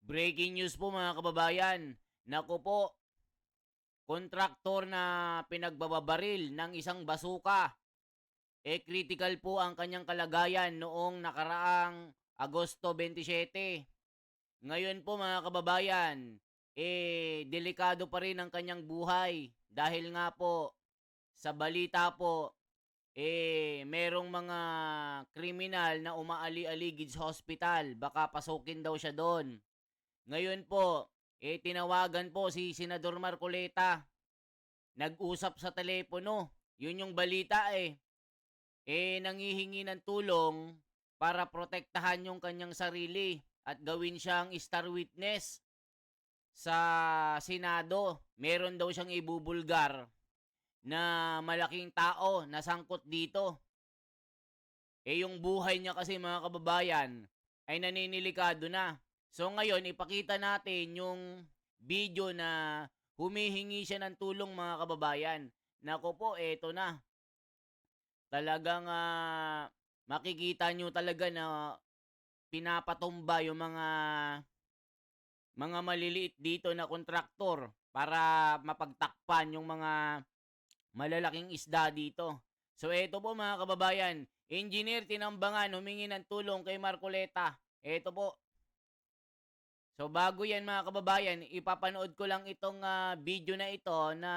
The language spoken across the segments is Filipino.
Breaking news po mga kababayan. Naku po, kontraktor na pinagbababaril ng isang basuka. Critical po ang kanyang kalagayan noong nakaraang Agosto 27. Ngayon po mga kababayan, delikado pa rin ang kanyang buhay. Dahil nga po, sa balita po, merong mga kriminal na umaali-aligid sa hospital. Baka pasukin daw siya doon. Ngayon po, tinawagan po si Senador Marcoleta. Nag-usap sa telepono. Yun yung balita nangihingi ng tulong para protektahan yung kanyang sarili at gawin siyang star witness sa Senado. Meron daw siyang ibubulgar na malaking tao na sangkot dito. Yung buhay niya kasi mga kababayan ay naninilikado na. So ngayon, ipakita natin yung video na humihingi siya ng tulong mga kababayan. Nako po, eto na. Talagang makikita nyo talaga na pinapatumba yung mga maliliit dito na kontraktor para mapagtakpan yung mga malalaking isda dito. So eto po mga kababayan, Engineer Tinambangan humingi ng tulong kay Marcoleta. Eto po. So bago yan mga kababayan, ipapanood ko lang itong video na ito na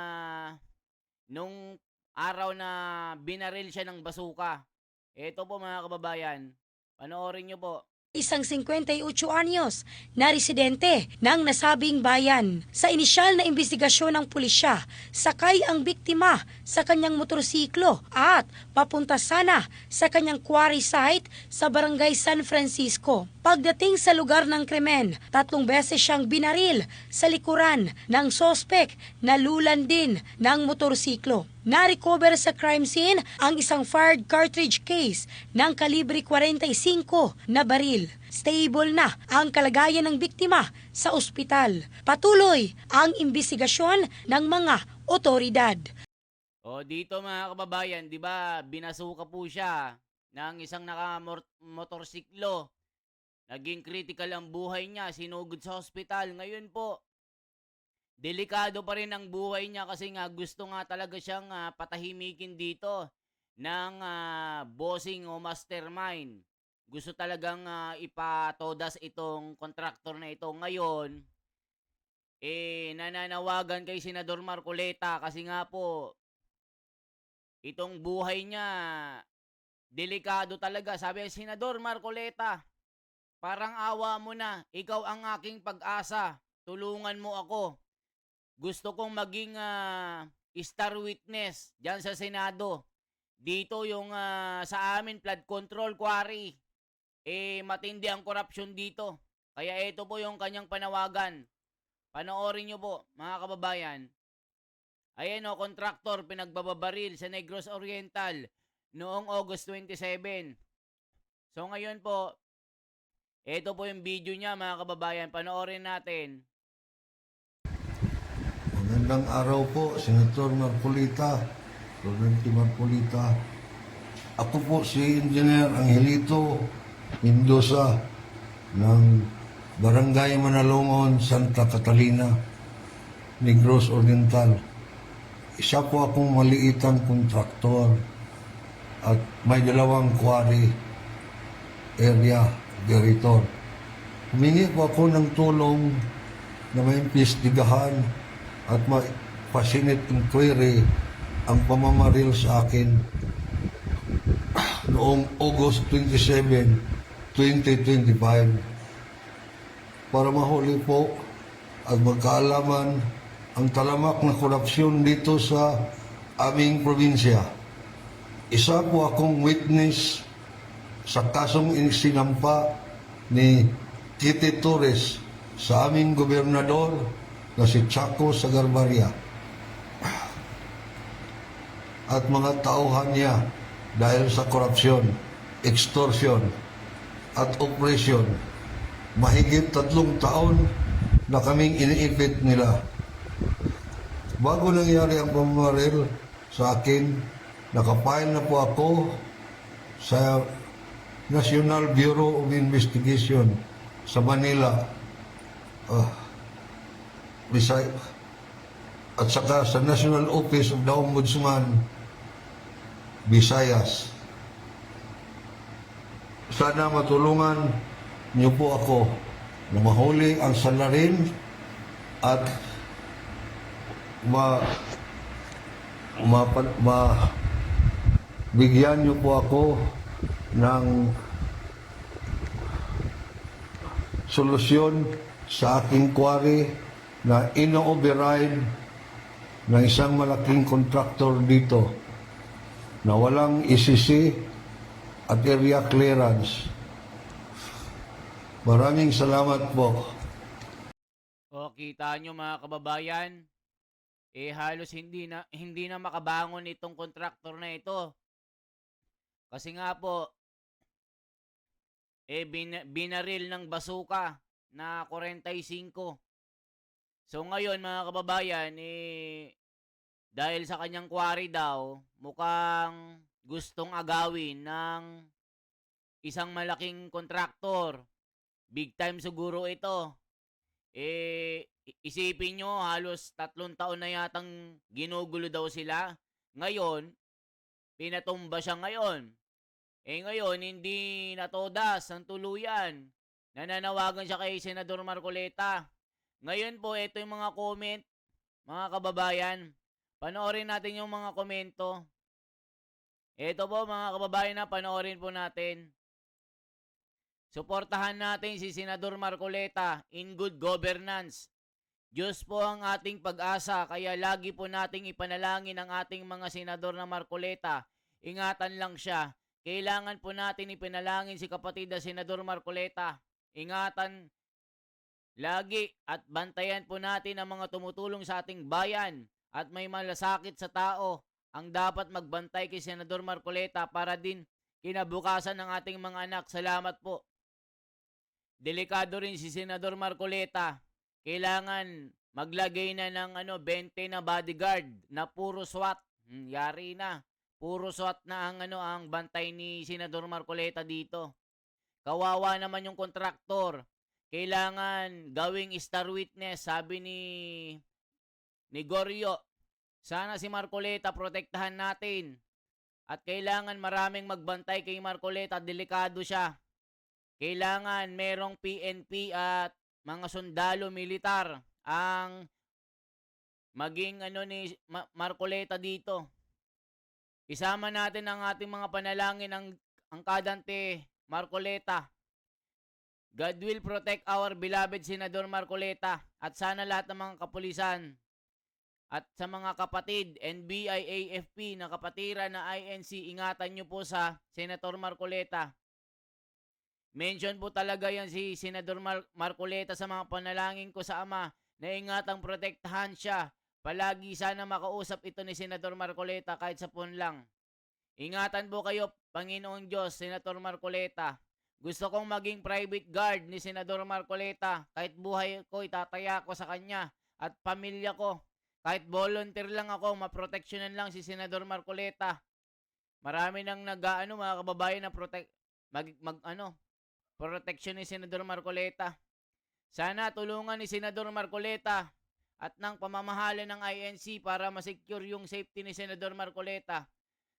nung araw na binaril siya ng basuka. Ito po mga kababayan, panoorin nyo po. Isang 58 anyos na residente ng nasabing bayan. Sa inisyal na imbestigasyon ng pulisya, sakay ang biktima sa kanyang motorsiklo at papunta sana sa kanyang quarry site sa barangay San Francisco. Pagdating sa lugar ng krimen, 3 beses siyang binaril sa likuran ng sospek na lulan din ng motorsiklo. Na-recover sa crime scene ang isang fired cartridge case ng kalibre 45 na baril. Stable na ang kalagayan ng biktima sa ospital. Patuloy ang imbestigasyon ng mga otoridad. O dito mga kababayan, 'di ba, binasuka po siya ng isang naka-motorsiklo. Naging critical ang buhay niya, sinugod sa ospital. Ngayon po, delikado pa rin ang buhay niya kasi nga gusto nga talaga siyang patahimikin dito ng bossing o mastermind. Gusto talagang ipatodas itong kontraktor na ito. Ngayon, nananawagan kay Senador Marcoleta kasi nga po, itong buhay niya, delikado talaga. Sabi ni Senador Marcoleta, parang awa mo na, ikaw ang aking pag-asa, tulungan mo ako. Gusto kong maging star witness dyan sa Senado. Dito yung sa amin, flood control quarry. Matindi ang korupsyon dito. Kaya ito po yung kanyang panawagan. Panoorin nyo po, mga kababayan. Ayan o, kontraktor pinagbababaril sa Negros Oriental noong August 27. So ngayon po, ito po yung video niya mga kababayan. Panoorin natin. Magandang araw po, Senator Marcoleta, Rodante Marcoleta. Ako po si Engineer Angelito Mendoza ng Barangay Manalongon, Santa Catalina, Negros Oriental. Isa po akong maliitang kontraktor at may 2 quarry area director. Humingi po ako ng tulong na may imbestigahan at ma-passionate inquiry ang pamamaril sa akin noong August 27, 2025 para mahuli po at magkaalaman ang talamak na korupsyon dito sa aming probinsya. Isa po akong witness sa kasong sinampa ni Tite Torres sa aming gobernador na si Chaco Sagarbaria at mga tauhan niya dahil sa korupsyon, extortion at opresyon. Mahigit 3 taon na kaming iniipit nila. Bago nangyari ang pamamaril sa akin, nakapile na po ako sa National Bureau of Investigation sa Manila Bisay at saka sa National Office of the Ombudsman Visayas. Sana matulungan niyo po ako na mahuli ang salarin at bigyan niyo po ako ng solusyon sa aking quarry na ino-override ng isang malaking kontraktor dito na walang ECC at area clearance. Maraming salamat po. O, kita nyo mga kababayan, halos hindi na makabangon itong kontraktor na ito. Kasi nga po, binaril ng basuka na 45. So ngayon mga kababayan, dahil sa kanyang quarry daw, mukhang gustong agawin ng isang malaking kontraktor. Big time siguro ito. Isipin nyo, halos 3 taon na yatang ginugulo daw sila. Ngayon, pinatumba siya ngayon. Ngayon, hindi natodas ang tuluyan. Nananawagan siya kay Senador Marcoleta. Ngayon po, ito yung mga comment, mga kababayan. Panoorin natin yung mga komento. Ito po mga kababayan na panoorin po natin. Suportahan natin si Senador Marcoleta in good governance. Diyos po ang ating pag-asa, kaya lagi po nating ipanalangin ang ating mga senador na Marcoleta. Ingatan lang siya. Kailangan po natin ipinalangin si kapatid na Senador Marcoleta. Ingatan lagi at bantayan po natin ang mga tumutulong sa ating bayan at may malasakit sa tao ang dapat magbantay kay Senador Marcoleta para din kinabukasan ng ating mga anak. Salamat po. Delikado rin si Senador Marcoleta. Kailangan maglagay na ng 20 na bodyguard na puro SWAT. Yari na. Puro SWAT na ang bantay ni Senador Marcoleta dito. Kawawa naman yung kontraktor. Kailangan gawing star witness, sabi ni Goryo. Sana si Marcoleta protektahan natin. At kailangan maraming magbantay kay Marcoleta, delikado siya. Kailangan merong PNP at mga sundalo militar ang maging ni Marcoleta dito. Isama natin ang ating mga panalangin ang kadante Marcoleta. God will protect our beloved Senador Marcoleta at sana lahat ng mga kapulisan at sa mga kapatid NBI AFP na kapatiran na INC, ingatan nyo po sa Senator Marcoleta. Mention po talaga yan si Senador Marcoleta sa mga panalangin ko sa Ama na ingatang protektahan siya. Palagi sana makausap ito ni Senador Marcoleta kahit sa phone lang. Ingatan po kayo, Panginoong Diyos, Senator Marcoleta. Gusto kong maging private guard ni Senador Marcoleta. Kahit buhay ko, itataya ko sa kanya at pamilya ko. Kahit volunteer lang ako, maproteksyonan lang si Senador Marcoleta. Marami nang mga kababayan na proteksyon ni Senador Marcoleta. Sana tulungan ni Senador Marcoleta at ng pamamahala ng INC para masecure yung safety ni Senador Marcoleta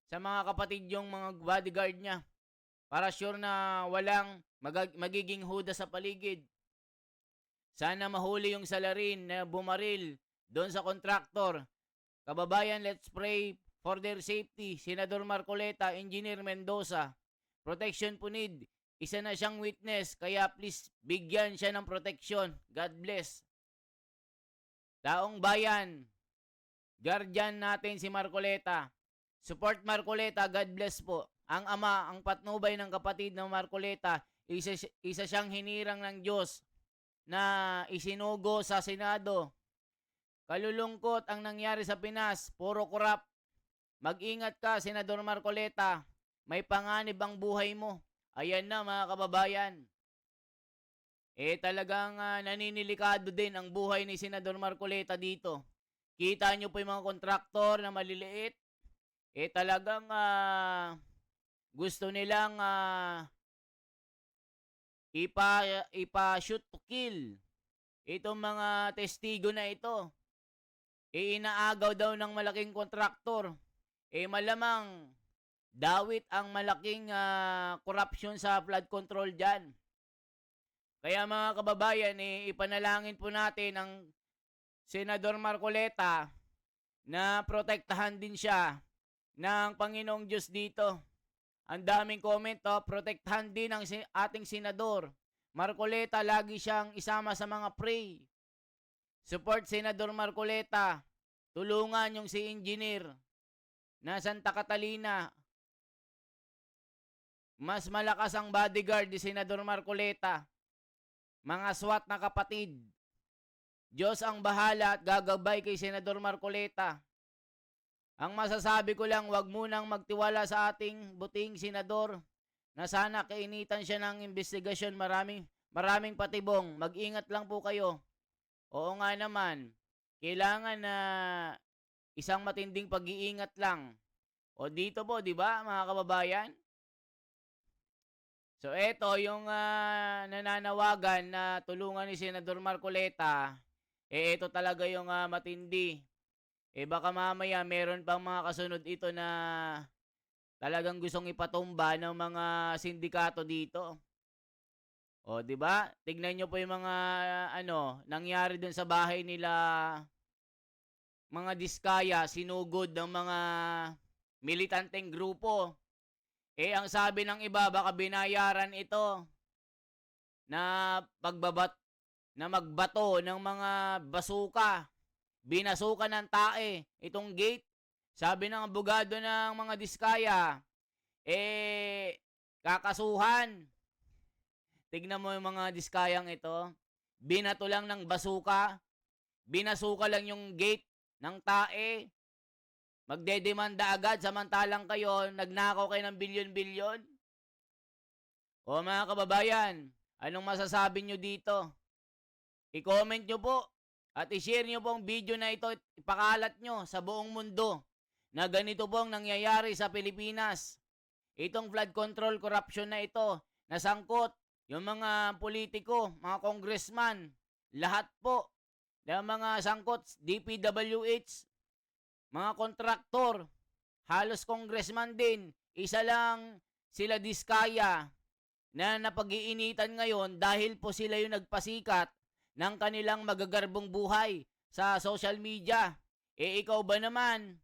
sa mga kapatid yung mga bodyguard niya para sure na walang magiging huda sa paligid. Sana mahuli yung salarin na bumaril doon sa kontraktor. Kababayan, let's pray for their safety. Senador Marcoleta, Engineer Mendoza. Protection po need. Isa na siyang witness, kaya please bigyan siya ng protection. God bless. Taong bayan, guardian natin si Marcoleta. Support Marcoleta, God bless po. Ang ama, ang patnubay ng kapatid ng Marcoleta, isa siyang hinirang ng Diyos na isinugo sa Senado. Kalulungkot ang nangyari sa Pinas, puro korap. Mag-ingat ka, Senador Marcoleta. May panganib ang buhay mo. Ayan na mga kababayan. Talagang naninilikado din ang buhay ni Senador Marcoleta dito. Kita nyo po yung mga kontraktor na maliliit. Talagang gusto nilang ipa-shoot to kill. itong mga testigo na ito. Inaagaw daw ng malaking kontraktor. Malamang dawit ang malaking corruption sa flood control dyan. Kaya mga kababayan, ipanalangin po natin ang Senador Marcoleta na protektahan din siya ng Panginoong Diyos dito. Ang daming comment, protektahan din ang ating senador. Marcoleta, lagi siyang isama sa mga pray. Support Senador Marcoleta. Tulungan yung si engineer na Santa Catalina. Mas malakas ang bodyguard ni Senador Marcoleta. Mga SWAT na kapatid. Diyos ang bahala at gagabay kay Senador Marcoleta. Ang masasabi ko lang, wag munang magtiwala sa ating buting senador na sana kainitan siya ng investigasyon. Maraming patibong. Mag-ingat lang po kayo. Oo nga naman, kailangan na isang matinding pag-iingat lang. O dito po, di ba mga kababayan? So eto yung nananawagan na tulungan ni Senador Marcoleta, ito talaga yung matindi. Baka mamaya meron pang mga kasunod ito na talagang gustong ipatumba ng mga sindikato dito. O, di ba? Tignan nyo po yung mga nangyari dun sa bahay nila, mga Diskaya, sinugod ng mga militanteng grupo. Ang sabi ng iba, baka binayaran ito na magbato ng mga basuka. Binasuka ng tae itong gate. Sabi ng abogado ng mga Diskaya, kakasuhan. Tignan mo yung mga Diskayang ito. Binato lang ng basuka. Binasuka lang yung gate ng tae. Magdedemanda agad samantalang kayo, nagnakaw kayo ng bilyon-bilyon. O mga kababayan, anong masasabi nyo dito? I-comment nyo po at i-share nyo po ang video na ito at ipakalat nyo sa buong mundo na ganito po ang nangyayari sa Pilipinas. Itong flood control corruption na ito, nasangkot yung mga politiko, mga congressman, lahat po ng mga sangkot, DPWH, mga kontraktor, halos congressman din, isa lang sila Diskaya na napag-iinitan ngayon dahil po sila yung nagpasikat ng kanilang magagarbong buhay sa social media. Ikaw ba naman,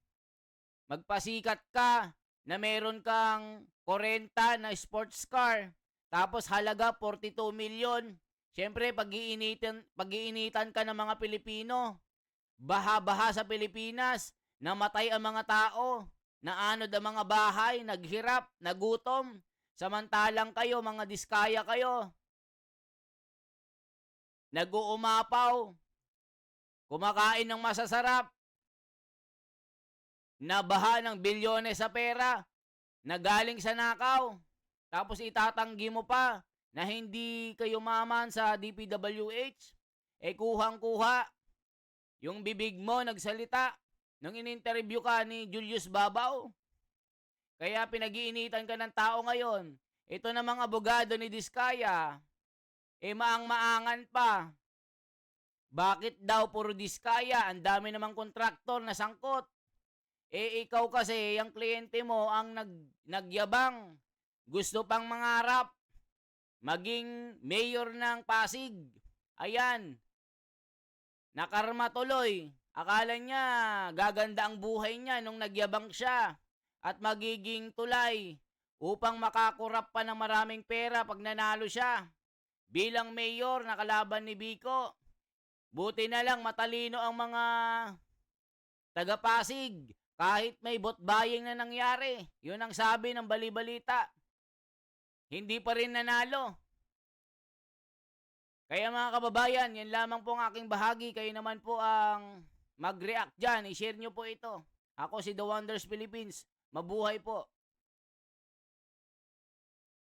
magpasikat ka na meron kang 40 na sports car, tapos halaga 42 million. Siyempre, pag-iinitan ka ng mga Pilipino. Baha-baha sa Pilipinas. Namatay ang mga tao. Naanod ang mga bahay. Naghirap. Nagutom. Samantalang kayo, mga Diskaya kayo, nag-uumapaw. Kumakain ng masasarap. Nabaha ng bilyones sa pera. Nagaling sa nakaw. Tapos itatanggi mo pa na hindi kayo maman sa DPWH. Kuhang-kuha. Yung bibig mo nagsalita nung in-interview ka ni Julius Babaw. Kaya pinag-iinitan ka ng tao ngayon. Ito namang abogado ni Diskaya, maang-maangan pa. Bakit daw puro Diskaya? Ang dami namang kontraktor na sangkot. Ikaw kasi, yung kliyente mo ang nagyabang. Gusto pang mangarap. Maging mayor ng Pasig. Ayan. Nakarma tuloy. Akala niya gaganda ang buhay niya nung nagyabang siya. At magiging tulay upang makakurap pa ng maraming pera pag nanalo siya. Bilang mayor na kalaban ni Biko. Buti na lang matalino ang mga taga-Pasig. Kahit may vote buying na nangyari. Yun ang sabi ng bali-balita. Hindi pa rin nanalo. Kaya mga kababayan, yan lamang po ang aking bahagi. Kayo naman po ang mag-react dyan. I-share nyo po ito. Ako si The Wonders Philippines. Mabuhay po.